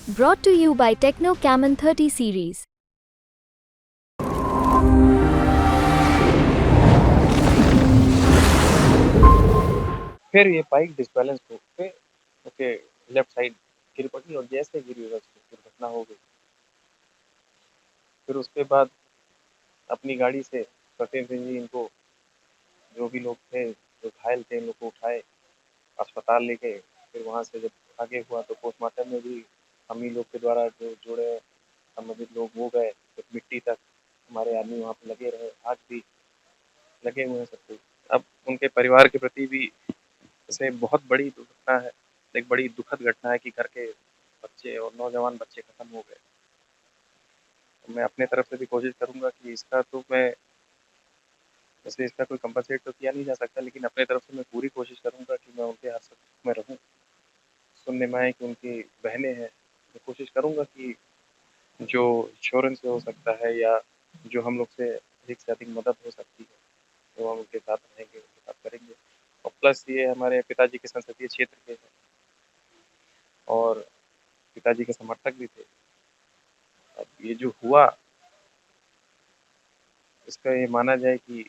Brought to you by Techno Camon 30 series. फिर ये bike disbalance होके ओके लेफ्ट साइड गिर पड़ी और जैसे गिरी बस दुर्घटना हो गई। फिर उसके बाद अपनी गाड़ी से सत्येंद्र सिंह जी इनको जो भी लोग थे जो घायल थे इन लोग को उठाए अस्पताल ले गए। फिर वहाँ से जब आगे हुआ तो पोस्टमार्टम में भी हम ही लोग के द्वारा जो जुड़े संबंधित लोग वो गए तो मिट्टी तक हमारे आदमी वहाँ पे लगे रहे, आज भी लगे हुए हैं सब कुछ। अब उनके परिवार के प्रति भी इसे बहुत बड़ी दुर्घटना है, एक बड़ी दुखद घटना है कि घर के बच्चे और नौजवान बच्चे खत्म हो गए। मैं अपने तरफ से भी कोशिश करूँगा कि इसका तो मैं वैसे इसका कोई कंपनसेट तो किया नहीं जा सकता, लेकिन अपने तरफ से मैं पूरी कोशिश करूँगा कि मैं उनके हर सुख में रहूँ। सुनने में आए कि उनकी बहनें हैं, मैं कोशिश करूँगा कि जो इंश्योरेंस से हो सकता है या जो हम लोग से अधिक मदद हो सकती है, वो हम उनके साथ रहेंगे, उनके साथ करेंगे। और प्लस ये हमारे पिताजी के संसदीय क्षेत्र के हैं और पिताजी के समर्थक भी थे। अब ये जो हुआ, इसका ये माना जाए कि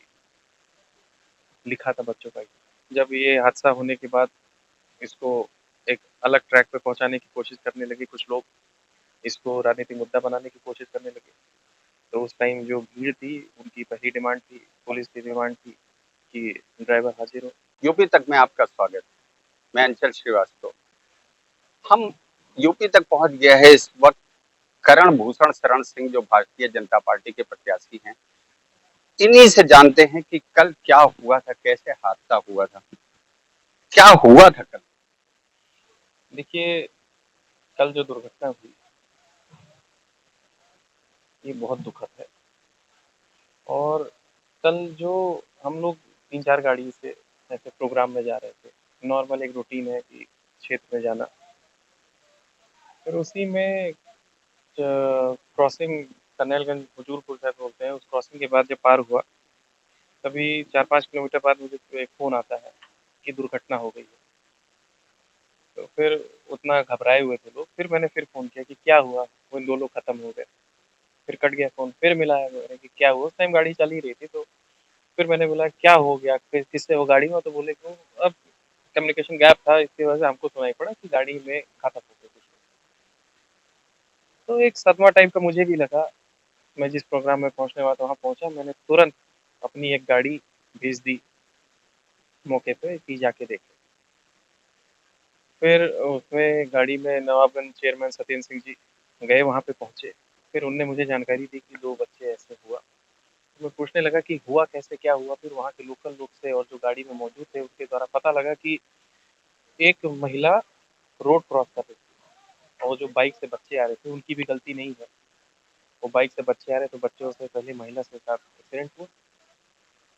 लिखा था बच्चों का ही। जब ये हादसा होने के बाद इसको एक अलग ट्रैक पे पहुँचाने की कोशिश करने लगे कुछ लोग, इसको राजनीतिक मुद्दा बनाने की कोशिश करने लगे। तो उस टाइम जो भीड़ थी, उनकी पहली डिमांड थी, पुलिस की डिमांड थी कि ड्राइवर हाज़िर हो। यूपी तक में आपका स्वागत है। मैं अंचल श्रीवास्तव। हम यूपी तक पहुंच गया है इस वक्त करण भूषण शरण सिंह जो भारतीय जनता पार्टी के प्रत्याशी हैं। इन्हीं से जानते हैं कि कल क्या हुआ था, कैसे हादसा हुआ था, क्या हुआ था कल। देखिए, कल जो दुर्घटना हुई, ये बहुत दुखद है। और कल जो हम लोग 3-4 गाड़ी से ऐसे प्रोग्राम में जा रहे थे। नॉर्मल एक रूटीन है कि क्षेत्र में जाना। फिर उसी में क्रॉसिंग कन्हैयागंज हुजूरपुर शायद बोलते हैं, उस क्रॉसिंग के बाद जब पार हुआ, तभी 4-5 किलोमीटर बाद मुझे एक फ़ोन आता है कि दुर्घटना हो गई है। तो फिर उतना घबराए हुए थे लोग। फिर मैंने फ़ोन किया कि क्या हुआ? वो 2 लोग खत्म हो गए। फिर कट गया फ़ोन, फिर मिलाया मैंने कि क्या हुआ? उस टाइम गाड़ी चल ही रही थी। तो फिर मैंने बोला क्या हो गया? किससे हो गाड़ी में? तो बोले कि अब कम्युनिकेशन गैप था, इसकी वजह से हमको सुनाई पड़ा कि गाड़ी में खत्म हो गए कुछ लोग। तो एक सदमा टाइप का मुझे भी लगा। मैं जिस प्रोग्राम में पहुँचने वाला था वहाँ पहुँचा, मैंने तुरंत अपनी एक गाड़ी भेज दी मौके पे कि जाके देखें। फिर उसमें गाड़ी में नवाबगंज चेयरमैन सत्येंद्र सिंह जी गए, वहाँ पे पहुँचे। फिर उनने मुझे जानकारी दी कि 2 बच्चे ऐसे हुआ। तो मैं पूछने लगा कि हुआ कैसे, क्या हुआ? फिर वहाँ के लोकल लोग से और जो गाड़ी में मौजूद थे उनके द्वारा पता लगा कि एक महिला रोड क्रॉस कर रही थी और जो बाइक से बच्चे आ रहे थे उनकी भी गलती नहीं है। वो बाइक से बच्चे आ रहे तो बच्चों से पहले महिला के साथ एक्सीडेंट हुआ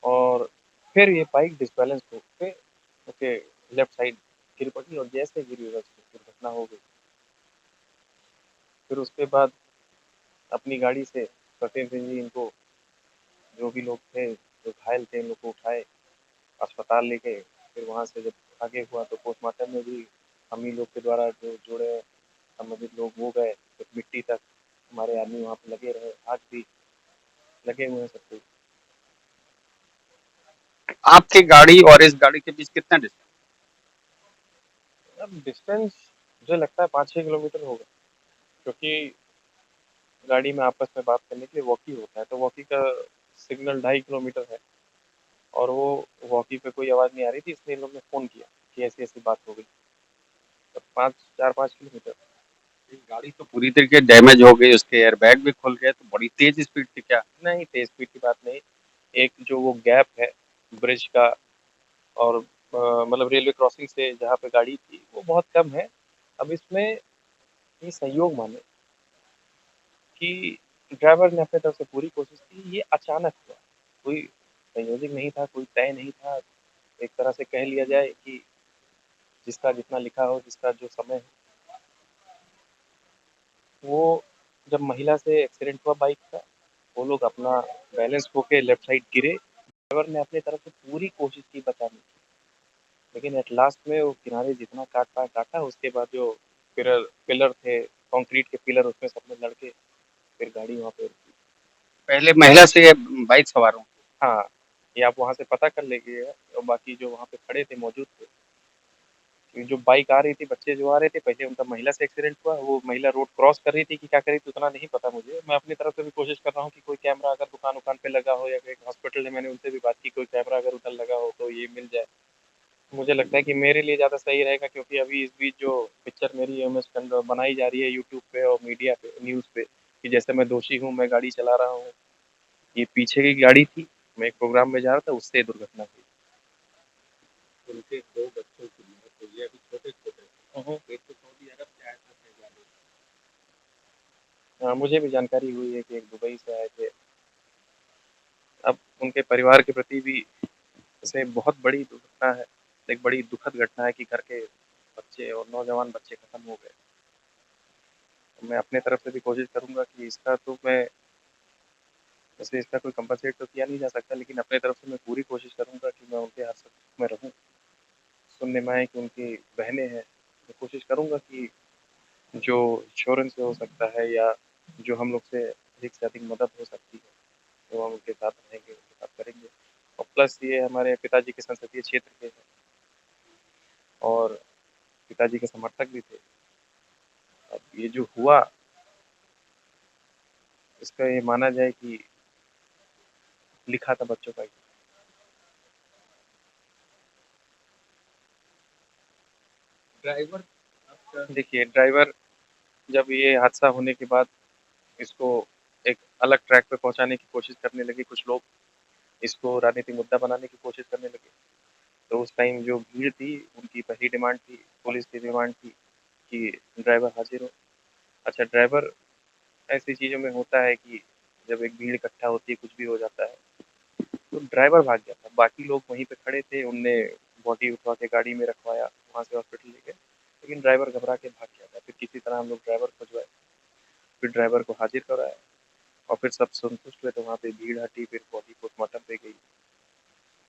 और फिर ये बाइक डिसबैलेंस होके ओके लेफ्ट साइड गिर पड़ी और जैसे गिरी बस दुर्घटना हो गई। फिर उसके बाद अपनी गाड़ी से सत्येंद्र सिंह जी इनको जो भी लोग थे, जो घायल थे इन लोग को उठाए अस्पताल ले गए। फिर वहाँ से जब आगे हुआ तो पोस्टमार्टम में भी हम ही लोग के द्वारा जो जुड़े संबंधित लोग वो गए, तो मिट्टी तक हमारे आदमी वहाँ पे लगे रहे, आज भी लगे हुए हैं सब कुछ। आपकी गाड़ी और इस गाड़ी के बीच कितना डिस्टेंस? अब डिस्टेंस मुझे लगता है 5-6 किलोमीटर होगा, क्योंकि गाड़ी में आपस में बात करने के लिए वॉकी होता है, तो वॉकी का सिग्नल 2.5 किलोमीटर है और वो वॉकी पे कोई आवाज़ नहीं आ रही थी, इसलिए इन लोग ने फ़ोन किया कि ऐसी-ऐसी बात हो गई। तो 4-5 किलोमीटर। गाड़ी तो पूरी तरीके डैमेज हो गई, उसके एयरबैग भी खुल गए, तो बड़ी तेज स्पीड थी क्या? नहीं, तेज़ स्पीड की बात नहीं। एक जो वो गैप है ब्रिज का और मतलब रेलवे क्रॉसिंग से जहाँ पे गाड़ी थी, वो बहुत कम है। अब इसमें ये संयोग माने कि ड्राइवर ने अपने तरफ से पूरी कोशिश की, ये अचानक हुआ। कोई संयोजित नहीं था, कोई तय नहीं था। एक तरह से कह लिया जाए कि जिसका जितना लिखा हो, जिसका जो समय है, वो जब महिला से एक्सीडेंट हुआ बाइक का, वो लोग अपना बैलेंस खो के लेफ्ट साइड गिरे। ड्राइवर ने अपनी तरफ से पूरी कोशिश की बचाने की, लेकिन एट लास्ट में वो किनारे जितना काट पाया काटा। उसके बाद जो पिलर पिलर थे कंक्रीट के पिलर उसमें सब में लड़के फिर गाड़ी वहाँ पे रुकी। पहले महिला से बाइक सवार हूँ। हाँ, ये आप वहाँ से पता कर लीजिए और बाकी जो वहाँ पे खड़े थे मौजूद थे, कि जो बाइक आ रही थी, बच्चे जो आ रहे थे, पहले उनका महिला से एक्सीडेंट हुआ, वो महिला रोड क्रॉस कर रही थी कि क्या कर रही थी उतना नहीं पता मुझे। मैं अपनी तरफ से भी कोशिश कर रहा हूँ कि कोई कैमरा अगर दुकान-वुकान पे लगा हो या फिर हॉस्पिटल है, मैंने उनसे भी बात की, कोई कैमरा अगर उधर लगा हो तो ये मिल जाए। मुझे लगता है कि मेरे लिए ज़्यादा सही रहेगा, क्योंकि अभी इस बीच जो पिक्चर मेरी एमएस बनाई जा रही है यूट्यूब पे और मीडिया पे, न्यूज़ पे, कि जैसे मैं दोषी हूँ, मैं गाड़ी चला रहा हूँ। ये पीछे की गाड़ी थी, मैं एक प्रोग्राम में जा रहा था, उससे ये दुर्घटना हुई। उनके 2 बच्चों की मौत हुई है, अभी छोटे-छोटे। एक तो सऊदी अरब से आया था शहजादे। हाँ, मुझे भी जानकारी हुई है कि एक दुबई से आए थे। अब उनके परिवार के प्रति भी इसे बहुत बड़ी दुर्घटना है, एक बड़ी दुखद घटना है कि घर के बच्चे और नौजवान बच्चे खत्म हो गए। मैं अपने तरफ से भी कोशिश करूँगा कि इसका तो मैं वैसे इसका कोई कंपनसेट तो किया नहीं जा सकता, लेकिन अपने तरफ से मैं पूरी कोशिश करूँगा कि मैं उनके हर सुख में रहूँ। सुनने में आए कि उनकी बहनें हैं, मैं कोशिश करूँगा कि जो इंश्योरेंस से हो सकता है या जो हम लोग से अधिक मदद हो सकती है, तो हम उनके साथ रहेंगे, उनके साथ करेंगे। और प्लस ये हमारे पिताजी के संसदीय क्षेत्र के हैं और पिताजी के समर्थक भी थे। अब ये जो हुआ, इसका ये माना जाए कि लिखा था बच्चों का ही। ड्राइवर आपका देखिए, ड्राइवर जब ये हादसा होने के बाद इसको एक अलग ट्रैक पे पहुँचाने की कोशिश करने लगे कुछ लोग, इसको राजनीतिक मुद्दा बनाने की कोशिश करने लगे। तो उस टाइम जो भीड़ थी, उनकी पहली डिमांड थी, पुलिस की डिमांड थी कि ड्राइवर हाज़िर हो। अच्छा, ड्राइवर ऐसी चीज़ों में होता है कि जब एक भीड़ इकट्ठा होती है, कुछ भी हो जाता है, तो ड्राइवर भाग गया था। बाकी लोग वहीं पे खड़े थे, उनने बॉडी उठवा के गाड़ी में रखवाया, वहाँ से हॉस्पिटल ले गए, लेकिन ड्राइवर घबरा के भाग गया था। फिर किसी तरह हम लोग ड्राइवर खुजवाए, फिर ड्राइवर को हाज़िर कराया और फिर सब संतुष्ट हुए, तो वहाँ पे भीड़ हटी, फिर बॉडी पोस्टमार्टम पे गई।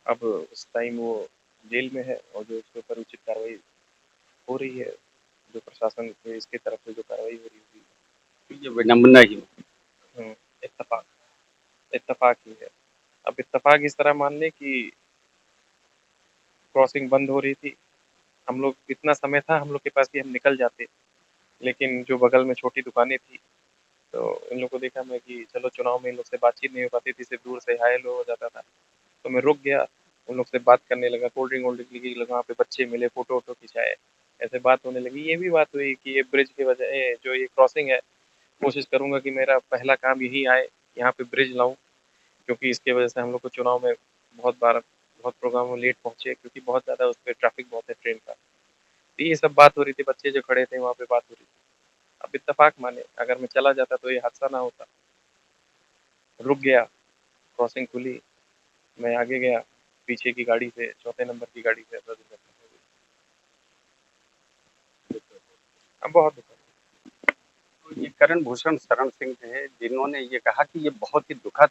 अब उस टाइम वो जेल में है और जो उसके ऊपर उचित कार्रवाई हो रही है, जो प्रशासन से इसकी तरफ से जो कार्रवाई हो रही है, ये विडंबना ही इत्तेफ़ाक इत्तेफ़ाक ही है। अब इत्तेफ़ाक इस तरह मान लें कि क्रॉसिंग बंद हो रही थी, हम लोग इतना समय था हम लोग के पास कि हम निकल जाते, लेकिन जो बगल में छोटी दुकानें थी, तो इन लोग को देखा मैं कि चलो चुनाव में इन लोग से बातचीत नहीं हो पाती थी, सिर्फ़ दूर से हाय हेलो हो जाता था। तो मैं रुक गया, उन लोग से बात करने लगा, कोल्ड ड्रिंक वोल्ड ड्रिंक लेके लगा, वहाँ पे बच्चे मिले, फ़ोटो-वोटो खिंचाए, ऐसे बात होने लगी। ये भी बात हुई कि ये ब्रिज की वजह जो ये क्रॉसिंग है, कोशिश करूँगा कि मेरा पहला काम यही आए, यहाँ पे ब्रिज लाऊँ, क्योंकि इसकी वजह से हम लोग को चुनाव में बहुत बार बहुत प्रोग्राम में लेट पहुँचे, क्योंकि बहुत ज़्यादा उस पे ट्रैफ़िक बहुत है ट्रेन का। तो ये सब बात हो रही थी, बच्चे जो खड़े थे वहाँ पे बात हो रही थी। अब इत्तेफ़ाक माने, अगर मैं चला जाता तो ये हादसा ना होता। रुक गया, क्रॉसिंग खुली, मैं आगे गया, पीछे की गाड़ी से, चौथे नंबर की गाड़ी से ऐसा दुर्घटना हो गई। अब बहुत दुखद है। तो ये करण भूषण शरण सिंह थे, जिन्होंने ये कहा कि ये बहुत ही दुखद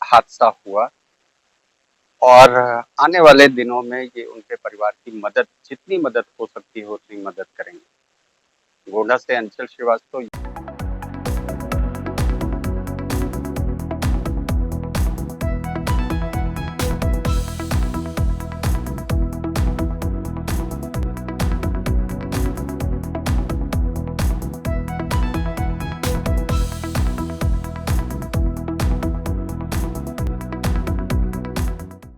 हादसा हुआ और आने वाले दिनों में ये उनके परिवार की मदद, जितनी मदद हो सकती है उतनी मदद करेंगे। गोंडा से अंचल श्रीवास्तव।